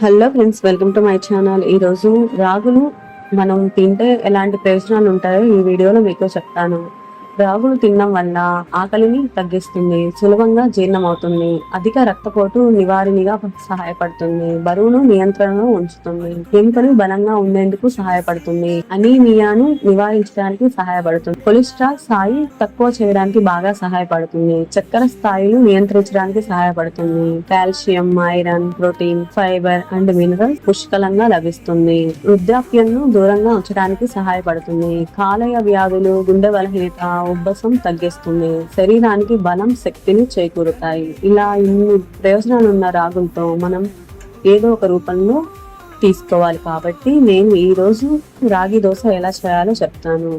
Hello friends, welcome to my channel. ఈరోజు రాగులు మనం తింటే ఎలాంటి ప్రయోజనాలు ఉంటాయో ఈ వీడియోలో మీకు చెప్తాను. రాగులు తినడం వల్ల ఆకలిని తగ్గిస్తుంది, సులభంగా జీర్ణం అవుతుంది, అధిక రక్తపోటు నివారణగా సహాయపడుతుంది, బరువును నియంత్రణలో ఉంచుతుంది, ఎముకలు బలంగా ఉండేందుకు సహాయపడుతుంది, అనీమియాను నివారించడానికి సహాయపడుతుంది, కొలెస్ట్రాల్ స్థాయి తక్కువ చేయడానికి బాగా సహాయపడుతుంది, చక్కెర స్థాయిలు నియంత్రించడానికి సహాయపడుతుంది, calcium, iron, protein, fibre and mineral పుష్కలంగా లభిస్తుంది, వృద్ధాప్యంను దూరంగా ఉంచడానికి సహాయపడుతుంది, కాలేయ వ్యాధులు, గుండె బలహీనత, ఉబ్బసం తగ్గిస్తుంది, శరీరానికి బలం, శక్తిని చేకూరుతాయి. ఇలా ఇన్ని ప్రయోజనాలు ఉన్న రాగులతో మనం ఏదో ఒక రూపంలో తీసుకోవాలి. కాబట్టి నేను ఈరోజు రాగి దోశ ఎలా చేయాలో చెప్తాను.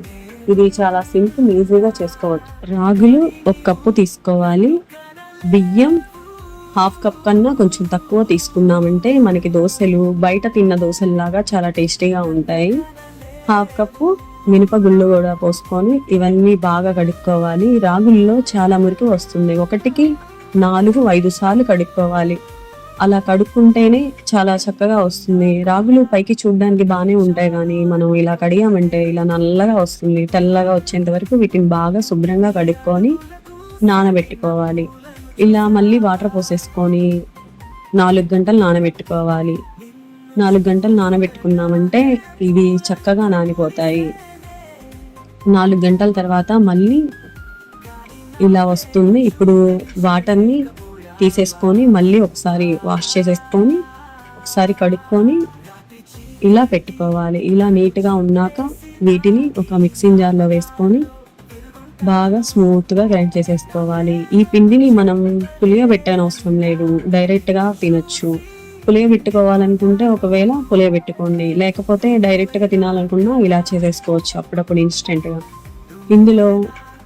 ఇది చాలా సింపుల్, ఈజీగా చేసుకోవచ్చు. రాగులు 1 కప్పు తీసుకోవాలి. బియ్యం 1/2 కప్ కన్నా కొంచెం తక్కువ తీసుకున్నామంటే మనకి దోశలు బయట తిన్న దోశల్లాగా చాలా టేస్టీగా ఉంటాయి. 1/2 కప్పు మినపగుళ్ళు కూడా పోసుకొని ఇవన్నీ బాగా కడుక్కోవాలి. రాగుల్లో చాలా మురికి వస్తుంది. 1కి 4-5 సార్లు కడుక్కోవాలి. అలా కడుక్కుంటేనే చాలా చక్కగా వస్తుంది. రాగులు పైకి చూడడానికి బాగానే ఉంటాయి, కానీ మనం ఇలా కడిగామంటే ఇలా నల్లగా వస్తుంది. తెల్లగా వచ్చేంత వరకు వీటిని బాగా శుభ్రంగా కడుక్కొని నానబెట్టుకోవాలి. ఇలా మళ్ళీ వాటర్ పోసేసుకొని 4 గంటలు నానబెట్టుకోవాలి. 4 గంటలు నానబెట్టుకున్నామంటే ఇవి చక్కగా నానిపోతాయి. 4 గంటల తర్వాత మళ్ళీ ఇలా వస్తుంది. ఇప్పుడు వాటర్ని తీసేసుకొని మళ్ళీ ఒకసారి వాష్ చేసేసుకొని ఒకసారి కడుక్కొని ఇలా పెట్టుకోవాలి. ఇలా నీట్గా ఉన్నాక వీటిని ఒక మిక్సింగ్ జార్లో వేసుకొని బాగా స్మూత్గా గ్రైండ్ చేసేసుకోవాలి. ఈ పిండిని మనం పులియబెట్టనవసరం లేదు, డైరెక్ట్గా తినొచ్చు. పులియబెట్టుకోవాలనుకుంటే ఒకవేళ పులియబెట్టుకోండి, లేకపోతే డైరెక్ట్గా తినాలనుకున్నా ఇలా చేసేసుకోవచ్చు అప్పుడప్పుడు ఇన్స్టెంట్గా. ఇందులో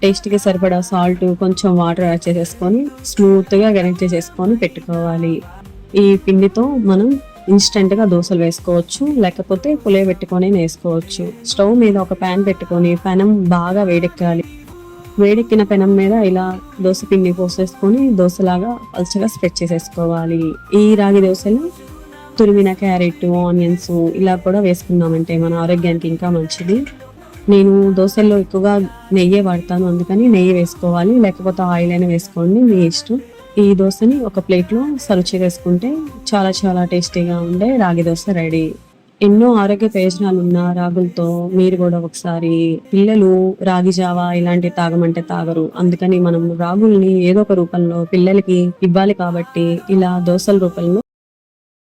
టేస్ట్కి సరిపడా సాల్ట్, కొంచెం వాటర్ యాడ్ చేసేసుకొని స్మూత్గా గ్రైండ్ చేసేసుకొని పెట్టుకోవాలి. ఈ పిండితో మనం ఇన్స్టెంట్గా దోశలు వేసుకోవచ్చు, లేకపోతే పులియబెట్టుకొని వేసుకోవచ్చు. స్టవ్ మీద ఒక ప్యాన్ పెట్టుకొని పెనం బాగా వేడెక్కాలి. వేడెక్కిన పెనం మీద ఇలా దోశ పిండి పోసేసుకొని దోశలాగా పల్చగా స్ప్రెడ్ చేసేసుకోవాలి. ఈ రాగి దోశలు తురిమిన క్యారెట్, ఆనియన్స్ ఇలా కూడా వేసుకున్నామంటే మన ఆరోగ్యానికి ఇంకా మంచిది. నేను దోశల్లో ఎక్కువగా నెయ్యి వాడతాను, అందుకని నెయ్యి వేసుకోవాలి, లేకపోతే ఆయిల్ అయినా వేసుకోండి, మీ ఇష్టం. ఈ దోశని ఒక ప్లేట్లో సర్వ్ చేసుకుంటే చాలా చాలా టేస్టీగా ఉండే రాగి దోశ రెడీ. ఎన్నో ఆరోగ్య ప్రయోజనాలు ఉన్న రాగులతో మీరు కూడా ఒకసారి, పిల్లలు రాగి జావా ఇలాంటి తాగమంటే తాగరు, అందుకని మనం రాగుల్ని ఏదో ఒక రూపంలో పిల్లలకి ఇవ్వాలి. కాబట్టి ఇలా దోశల రూపంలో